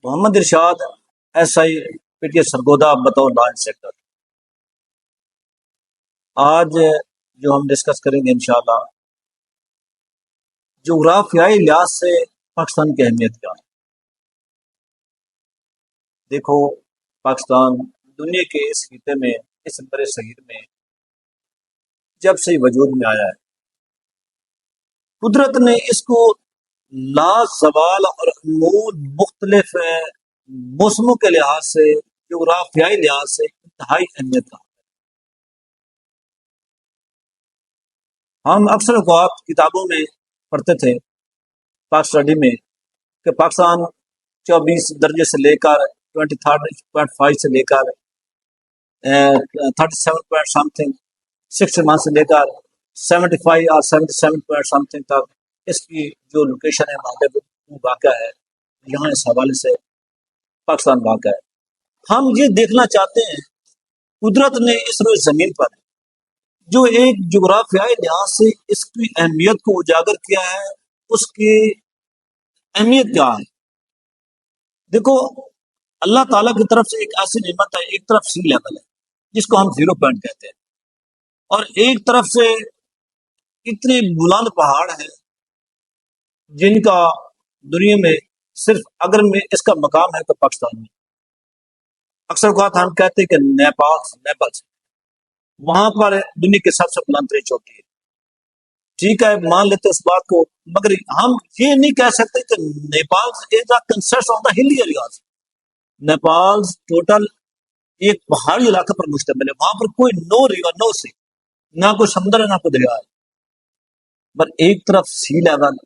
محمد ارشاد SI PTI Sargodha بطور لا inspector. آج جو ہم ڈسکس کریں گے انشاءاللہ جغرافیائی لحاظ سے پاکستان کی اہمیت کیا ہے۔ دیکھو پاکستان دنیا کے اس خطے میں، اس بر صغیر میں جب سے وجود میں آیا ہے، قدرت نے اس کو لا زوال اور مختلف موسموں کے لحاظ سے، جغرافیائی لحاظ سے انتہائی اہمیت کا۔ ہم اکثر اوقات کتابوں میں پڑھتے تھے پاک اسٹڈی میں کہ پاکستان 24 درجے سے لے کر 23.5 سے لے کر 37 سم تھنگ 61 سے لے کر 75 اور 77 سم تھنگ تک اس کی جو لوکیشن ہے وہاں پہ واقع ہے، یہاں اس حوالے سے پاکستان واقع ہے۔ ہم یہ دیکھنا چاہتے ہیں قدرت نے اس روز زمین پر جو ایک جغرافیائی لحاظ سے اس کی اہمیت کو اجاگر کیا ہے، اس کی اہمیت کیا ہے۔ دیکھو اللہ تعالیٰ کی طرف سے ایک ایسی نعمت ہے، ایک طرف سی لیول ہے جس کو ہم 0 پوائنٹ کہتے ہیں، اور ایک طرف سے اتنے بلند پہاڑ ہیں جن کا دنیا میں صرف اگر میں اس کا مقام ہے تو پاکستان میں۔ اکثر اوقات ہم کہتے ہیں کہ نیپال سے وہاں پر دنیا کے سب سے بلند ترین چوٹی ہے، ٹھیک ہے مان لیتے اس بات کو، مگر ہم یہ نہیں کہہ سکتے کہ Nepal consist of the hilly areas. Nepal total ایک پہاڑی علاقے پر مشتمل ہے، وہاں پر کوئی نو ریور نو سی، نہ کوئی سمندر ہے نہ کوئی دریا ہے، پر ایک طرف سی لیول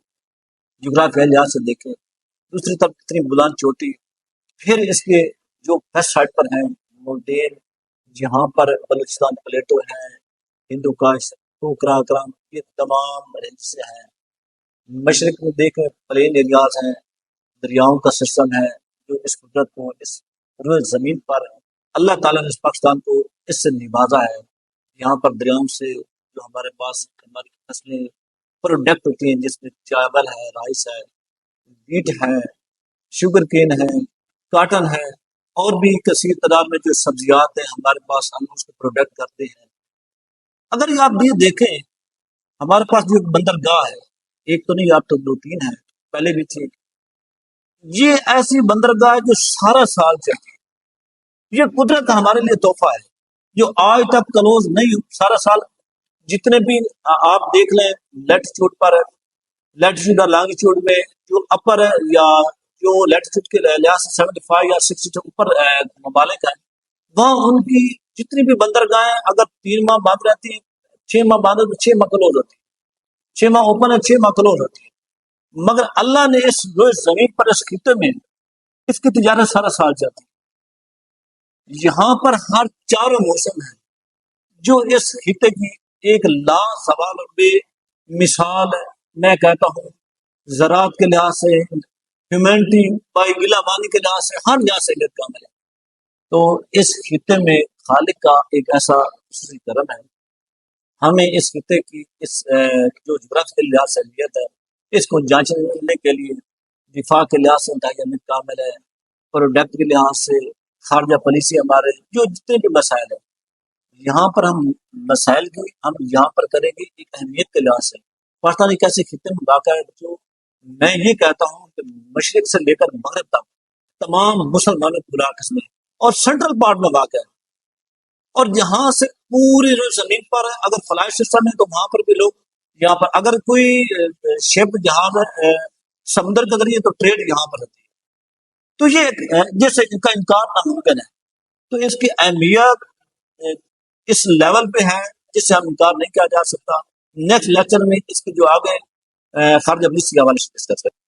جغرافیائی لحاظ سے دیکھیں، دوسری طرف اتنی بلند چوٹی، پھر اس کے جو ویسٹ سائڈ پر ہیں مونٹین، جہاں پر بلوچستان پلیٹو ہیں، ہندو کاش، ٹوکرا کرام، یہ تمام حصے ہیں۔ مشرق میں دیکھیں پلین ایریاز ہیں، دریاؤں کا سسٹم ہے جو اس قدرت کو اس روز زمین پر اللہ تعالیٰ نے اس پاکستان کو اس سے نوازا ہے۔ یہاں پر دریاؤں سے جو ہمارے پاس ہماری فصلیں پروڈکٹ ہوتی ہیں، جس میں چاول ہے، رائس ہے، ویٹ ہے، شوگر کین ہے، کاٹن ہے، اور بھی کثیر تعداد میں جو سبزیات ہیں ہمارے پاس، ہم اس کو پروڈکٹ کرتے ہیں۔ اگر آپ یہ دیکھیں ہمارے پاس جو بندرگاہ ہے، ایک تو نہیں آپ تو 2-3 ہیں، پہلے بھی تھی، یہ ایسی بندرگاہ ہے جو سارا سال چلتی ہے۔ یہ قدرت کا ہمارے لیے تحفہ ہے جو آج تک کلوز نہیں، سارا سال جتنے بھی آپ دیکھ لیں لیٹیٹیوڈ پر، لیٹیٹیوڈ اور لانگیٹیوڈ میں جو اپر یا جو لیٹیٹیوڈ کے لحاظ سے 75 یا 60 سے اوپر ممالک ہیں، وہاں ان کی جتنی بھی بندرگاہیں اگر 3 ماہ بند رہتی ہیں، 6 ماہ بند تو 6 ماہ کلوز ہوتی ہے، 6 ماہ اوپن ہے 6 ماہ کلوز ہوتی ہے۔ مگر اللہ نے اس روز زمین پر اس خطے میں اس کی تجارت سارا سال چلتی ہے۔ یہاں پر ہر 4 موسم ہیں جو اس خطے کی ایک لا زوال بے مثال میں کہتا ہوں، زراعت کے لحاظ سے، ہیومینٹی بائی گلابانی کے لحاظ سے، ہر لحاظ سے کامل ہے۔ تو اس خطے میں خالق کا ایک ایسا خصوصی کرم ہے، ہمیں اس خطے کی اس جو جغرافیائی کے لحاظ سے اہمیت ہے، اس کو جانچنے کے لیے دفاع کے لحاظ سے انتہائی اہمیت کامل ہے، پروڈکٹ کے لحاظ سے، خارجہ پالیسی ہمارے جو جتنے بھی مسائل ہیں، یہاں پر ہم مسائل کی ہم یہاں پر کریں گے ایک اہمیت کے لحاظ سے۔ پاکستان ایک ایسے خطے میں واقع ہے جو میں یہ کہتا ہوں کہ مشرق سے لے کر مغرب تک تمام مسلمانوں کو علاقے میں اور سینٹرل پارٹ میں واقع ہے، اور یہاں سے پوری زمین پر اگر فلائی سسٹم ہے تو وہاں پر بھی لوگ، یہاں پر اگر کوئی شپ جہاز سمندر کے ذریعے تو ٹریڈ یہاں پر ہوتی ہے، تو یہ جیسے ان کا انکار ناممکن ہے۔ تو اس کی اہمیت اس لیول پہ ہے جس سے ہم انکار نہیں کیا جا سکتا۔ نیکسٹ لیکچر میں اس کے جو آگے خارجہ پالیسی کے حوالے سے ڈسکس کریں۔